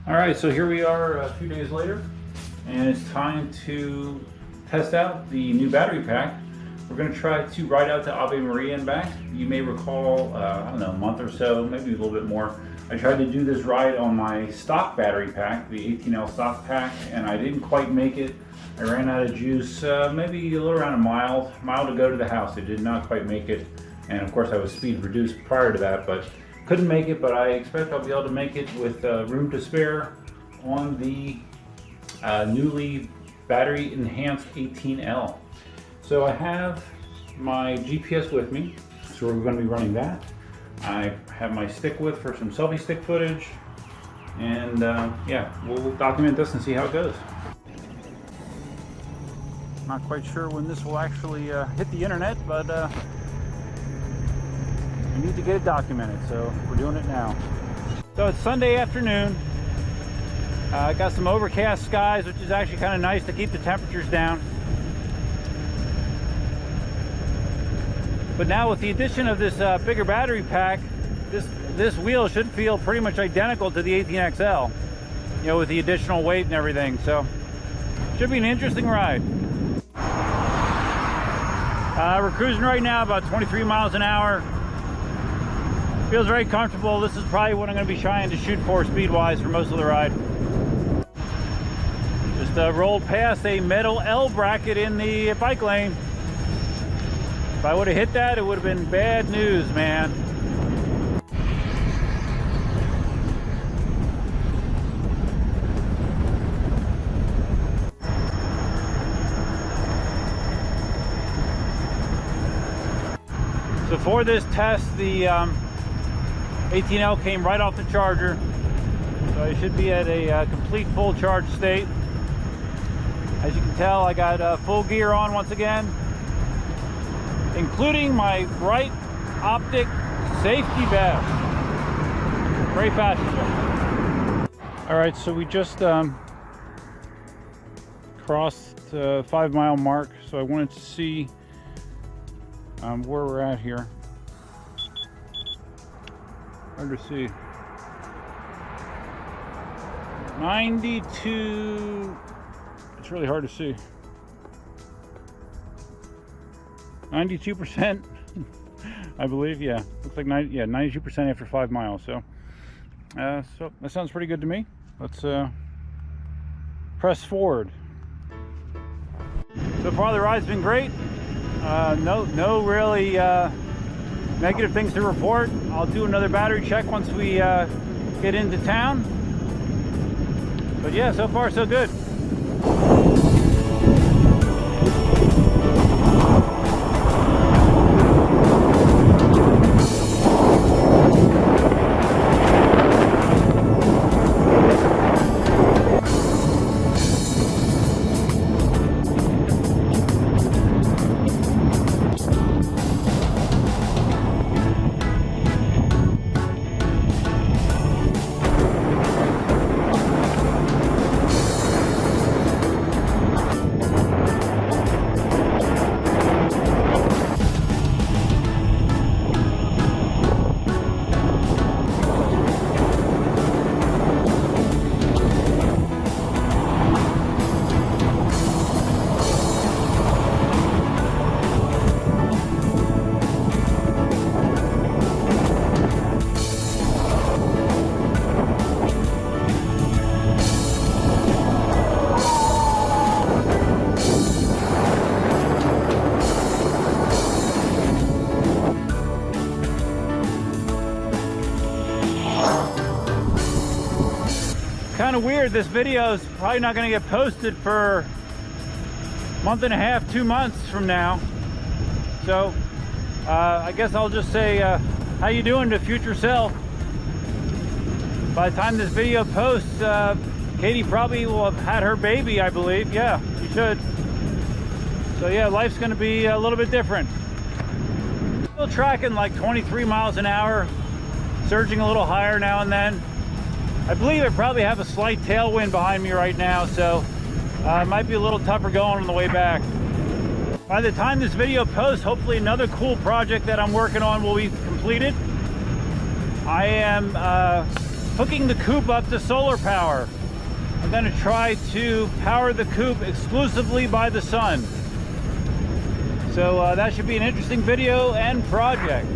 Alright, so here we are a few days later, and it's time to test out the new battery pack. We're going to try to ride out to Ave Maria and back. You may recall, I don't know, a month or so, maybe a little bit more, I tried to do this ride on my stock battery pack, the 18L stock pack, and I didn't quite make it. I ran out of juice, maybe a little around a mile to go to the house. I did not quite make it, and of course I was speed reduced prior to that, but couldn't make it. But I expect I'll be able to make it with room to spare on the newly battery enhanced 18L. So I have my GPS with me, so we're going to be running that. I have my stick with for some selfie stick footage, and yeah, we'll document this and see how it goes. Not quite sure when this will actually hit the internet, but we need to get it documented, so we're doing it now. So it's Sunday afternoon. I got some overcast skies, which is actually kind of nice to keep the temperatures down. But now with the addition of this bigger battery pack, this wheel should feel pretty much identical to the 18XL, you know, with the additional weight and everything. So should be an interesting ride. We're cruising right now about 23 miles an hour. Feels very comfortable. This is probably what I'm going to be trying to shoot for speed-wise for most of the ride. Just rolled past a metal L bracket in the bike lane. If I would have hit that, it would have been bad news, man. So for this test, the 18L came right off the charger, so I should be at a complete full charge state. As you can tell, I got full gear on once again, including my bright optic safety vest. Very fashionable. All right, so we just crossed the 5 mile mark, so I wanted to see where we're at here. Hard to see. 92. It's really hard to see. 92%, I believe. Yeah, looks like 92% after 5 miles. So that sounds pretty good to me. Let's press forward. So far the ride's been great. No really negative things to report. I'll do another battery check once we get into town. But yeah, so far so good. Kind of weird, this video is probably not going to get posted for a month and a half, 2 months from now. So I guess I'll just say how you doing to future self. By the time this video posts, Katie probably will have had her baby, I believe. Yeah, she should. So yeah, life's going to be a little bit different. Still tracking like 23 miles an hour, surging a little higher now and then. I believe I probably have a slight tailwind behind me right now, so It might be a little tougher going on the way back. By the time this video posts, hopefully another cool project that I'm working on will be completed. I am hooking the coupe up to solar power. I'm going to try to power the coupe exclusively by the sun. So that should be an interesting video and project.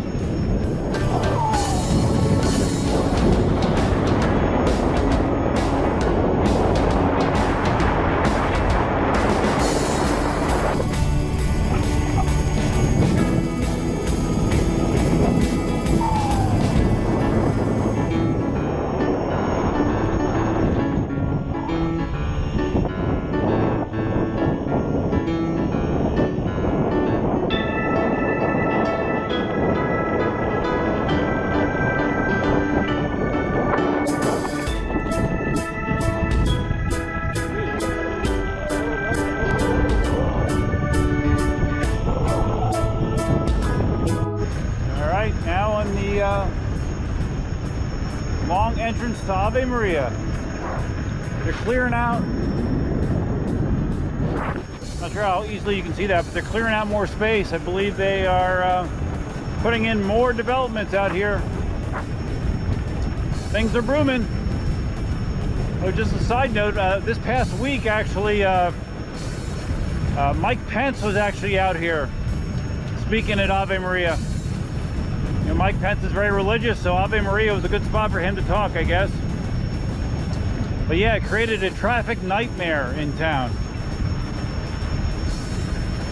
Long entrance to Ave Maria. They're clearing out, not sure how easily you can see that, but they're clearing out more space. I believe they are putting in more developments out here. Things are booming. Oh, just a side note, this past week actually, Mike Pence was actually out here speaking at Ave Maria. You know, Mike Pence is very religious, so Ave Maria was a good spot for him to talk, I guess. But yeah, it created a traffic nightmare in town.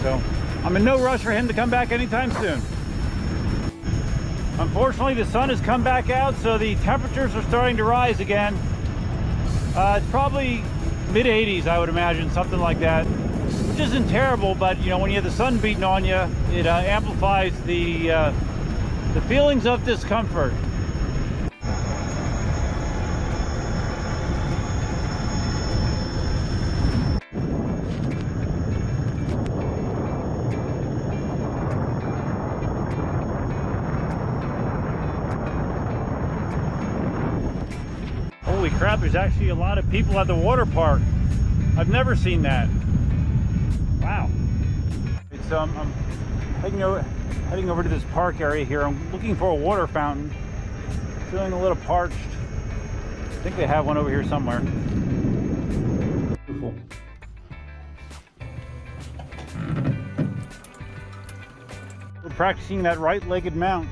So I'm in no rush for him to come back anytime soon. Unfortunately, the sun has come back out, so the temperatures are starting to rise again. It's probably mid-80s, I would imagine, something like that. Which isn't terrible, but you know, when you have the sun beating on you, it amplifies the feelings of discomfort. Holy crap, there's actually a lot of people at the water park. I've never seen that. Wow. It's I'm heading over to this park area here. I'm looking for a water fountain. Feeling a little parched. I think they have one over here somewhere. Beautiful. Still practicing that right-legged mount.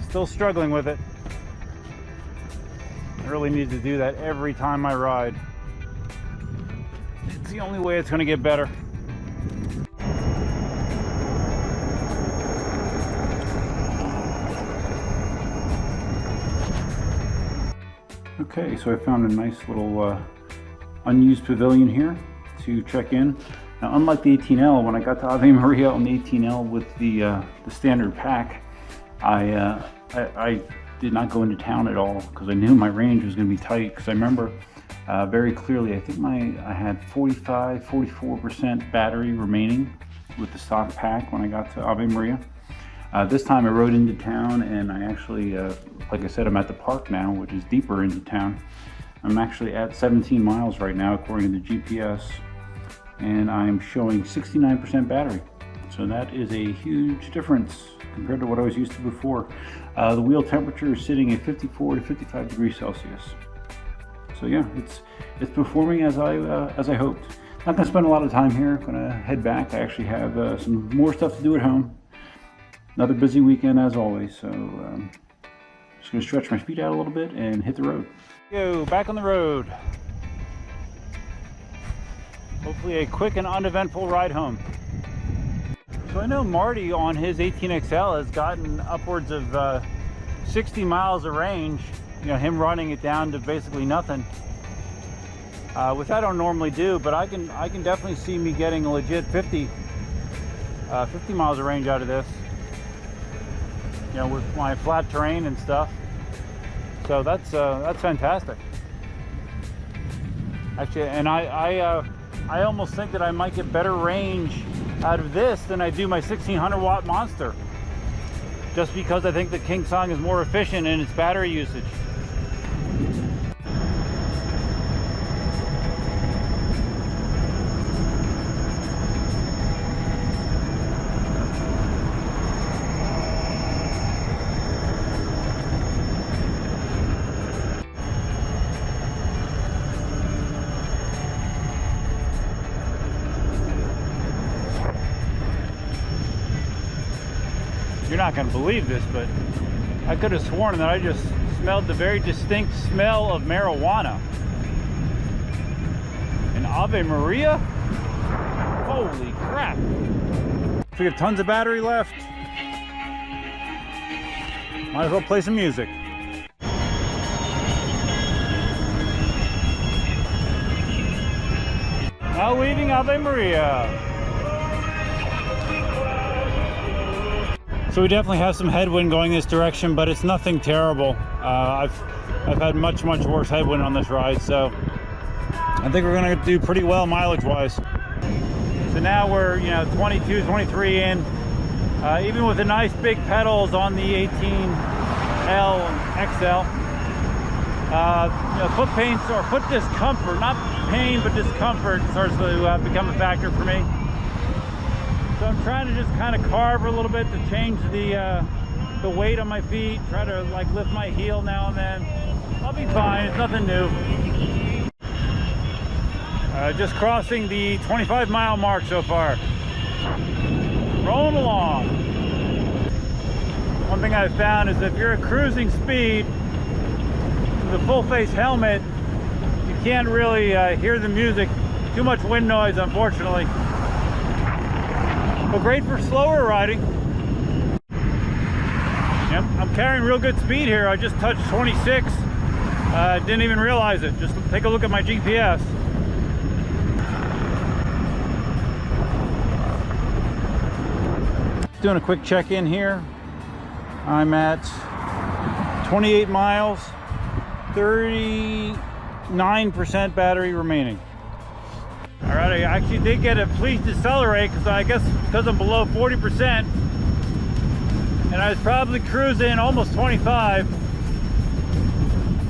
Still struggling with it. I really need to do that every time I ride. It's the only way it's going to get better. Okay, so I found a nice little unused pavilion here to check in. Now, unlike the 18L, when I got to Ave Maria on the 18L with the standard pack, I did not go into town at all because I knew my range was going to be tight. Because I remember very clearly, I think I had 44% battery remaining with the stock pack when I got to Ave Maria. This time I rode into town, and I actually, like I said, I'm at the park now, which is deeper into town. I'm actually at 17 miles right now, according to the GPS, and I'm showing 69% battery. So that is a huge difference compared to what I was used to before. The wheel temperature is sitting at 54 to 55 degrees Celsius. So yeah, it's performing as I hoped. Not going to spend a lot of time here. I'm going to head back. I actually have some more stuff to do at home. Another busy weekend as always, so just going to stretch my feet out a little bit and hit the road. Yo, back on the road. Hopefully a quick and uneventful ride home. So I know Marty on his 18XL has gotten upwards of 60 miles of range, you know, him running it down to basically nothing, which I don't normally do, but I can definitely see me getting a legit 50 miles of range out of this. You know, with my flat terrain and stuff. So that's fantastic. Actually, and I almost think that I might get better range out of this than I do my 1600 watt Monster. Just because I think the KingSong is more efficient in its battery usage. not going to believe this, but I could have sworn that I just smelled the very distinct smell of marijuana. In Ave Maria? Holy crap. So we have tons of battery left. Might as well play some music. Now leaving Ave Maria. So we definitely have some headwind going this direction, but it's nothing terrible. I've had much worse headwind on this ride, so I think we're gonna do pretty well mileage wise. So now we're 22, 23 in. Even with the nice big pedals on the 18L and XL, foot pain or foot discomfort, not pain but discomfort, starts to become a factor for me. So I'm trying to just kind of carve a little bit to change the weight on my feet, try to like lift my heel now and then. I'll be fine, it's nothing new. Just crossing the 25-mile mark so far. Rolling along. One thing I've found is if you're at cruising speed with a full face helmet, you can't really hear the music. Too much wind noise, unfortunately. But great for slower riding. Yep, I'm carrying real good speed here. I just touched 26. Didn't even realize it. Just take a look at my GPS. Doing a quick check-in here. I'm at 28 miles, 39% battery remaining. All right, I actually did get a please decelerate because I guess because I'm below 40%, and I was probably cruising almost 25.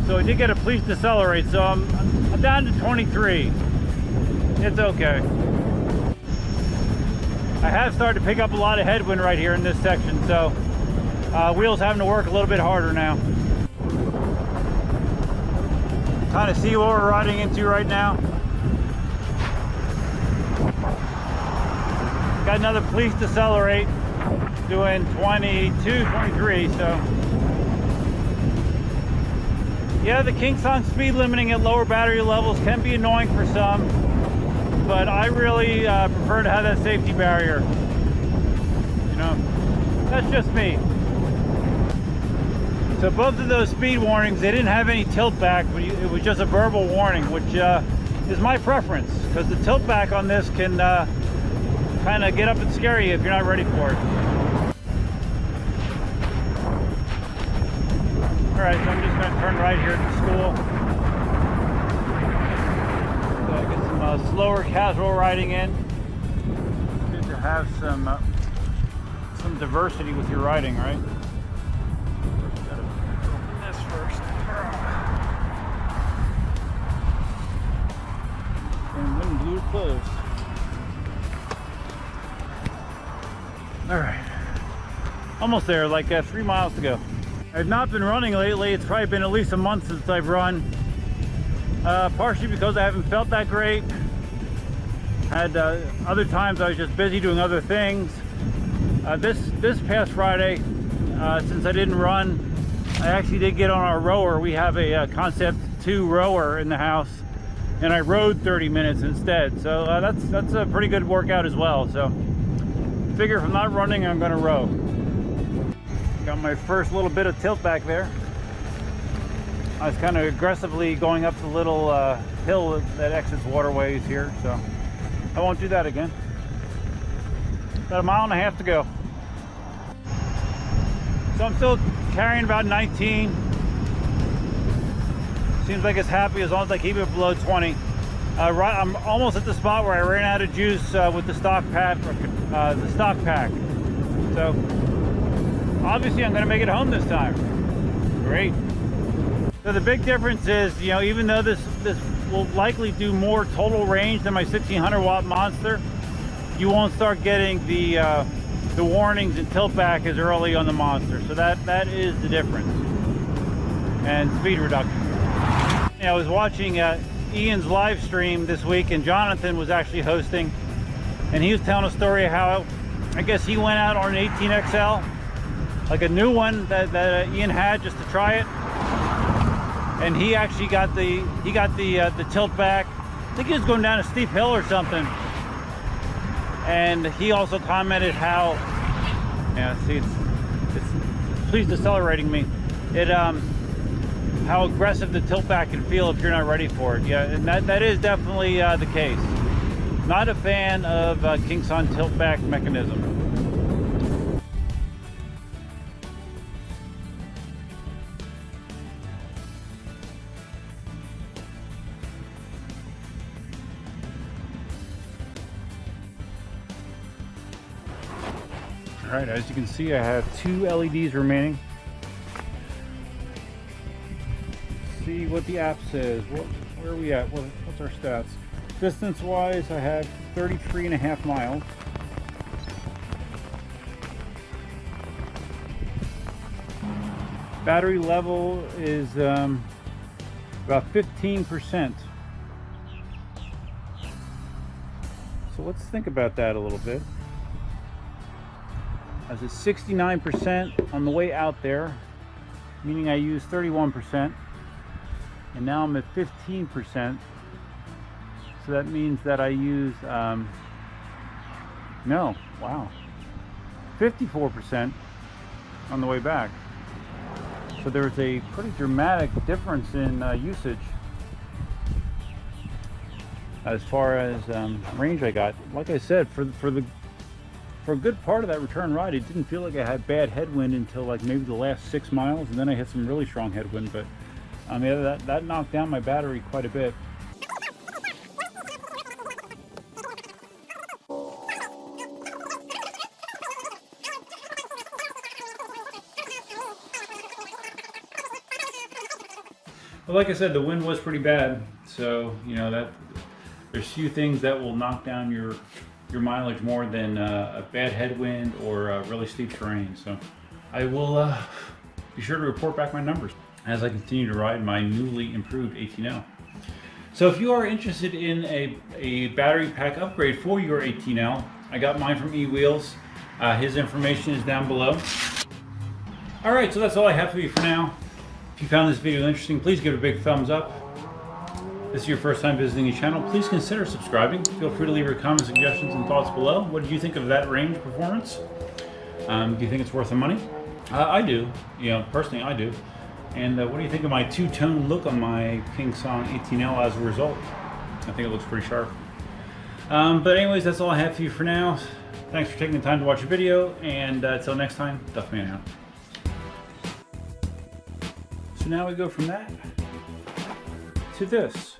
So I did get a please decelerate. So I'm down to 23. It's okay. I have started to pick up a lot of headwind right here in this section, so wheels having to work a little bit harder now. Kind of see what we're riding into right now. Got another police decelerate, doing 22, 23, so. Yeah, the KingSong speed limiting at lower battery levels can be annoying for some, but I really prefer to have that safety barrier. You know, that's just me. So both of those speed warnings, they didn't have any tilt back, but it was just a verbal warning, which is my preference, because the tilt back on this can kind of get up and scare you if you're not ready for it. All right, so I'm just going to turn right here at the school. So I get some slower casual riding in. Good to have some diversity with your riding, right? Gotta open this first. And wind blew it closed. All right, almost there, like 3 miles to go. I've not been running lately. It's probably been at least a month since I've run. Partially because I haven't felt that great. Had other times I was just busy doing other things. This past Friday, since I didn't run, I actually did get on our rower. We have a Concept 2 rower in the house, and I rode 30 minutes instead. So that's a pretty good workout as well. So figure if I'm not running, I'm gonna row. Got my first little bit of tilt back there. I was kind of aggressively going up the little hill that exits waterways here, so I won't do that again. About a mile and a half to go. So I'm still carrying about 19. Seems like it's happy as long as I keep it below 20. I'm almost at the spot where I ran out of juice with the stock pack. So obviously I'm going to make it home this time. Great. So the big difference is, even though this will likely do more total range than my 1600 watt Monster, you won't start getting the warnings and tilt back as early on the Monster. So that is the difference. And speed reduction. I was watching Ian's live stream this week, and Jonathan was actually hosting, and he was telling a story of how I guess he went out on an 18XL like a new one that Ian had just to try it. And he actually got the tilt back. I think he was going down a steep hill or something. And he also commented how, yeah, see, it's please decelerating me. It how aggressive the tilt back can feel if you're not ready for it. Yeah, and that is definitely the case. Not a fan of KingSong tilt back mechanism. All right, as you can see, I have 2 LEDs remaining. Let's see what the app says. Where are we at? What's our stats? Distance-wise, I have 33.5 miles. Battery level is about 15%. So let's think about that a little bit. I was at 69% on the way out there, meaning I used 31%, and now I'm at 15%. So that means that I used, 54% on the way back. So there's a pretty dramatic difference in usage. As far as range I got, like I said, for a good part of that return ride, it didn't feel like I had bad headwind until like maybe the last 6 miles, and then I had some really strong headwind. But yeah, that knocked down my battery quite a bit. But like I said, the wind was pretty bad, so you know that there's few things that will knock down your mileage more than a bad headwind or really steep terrain. So I will be sure to report back my numbers as I continue to ride my newly improved 18L. So if you are interested in a battery pack upgrade for your 18L, I got mine from eWheels. His information is down below. All right, so that's all I have for you for now. If you found this video interesting, please give it a big thumbs up. If this is your first time visiting the channel, please consider subscribing. Feel free to leave your comments, suggestions, and thoughts below. What did you think of that range performance? Do you think it's worth the money? I do. You know, personally, I do. And what do you think of my two-tone look on my KingSong 18L as a result? I think it looks pretty sharp. But anyways, that's all I have for you for now. Thanks for taking the time to watch the video, and until next time, Duffman out. So now we go from that to this.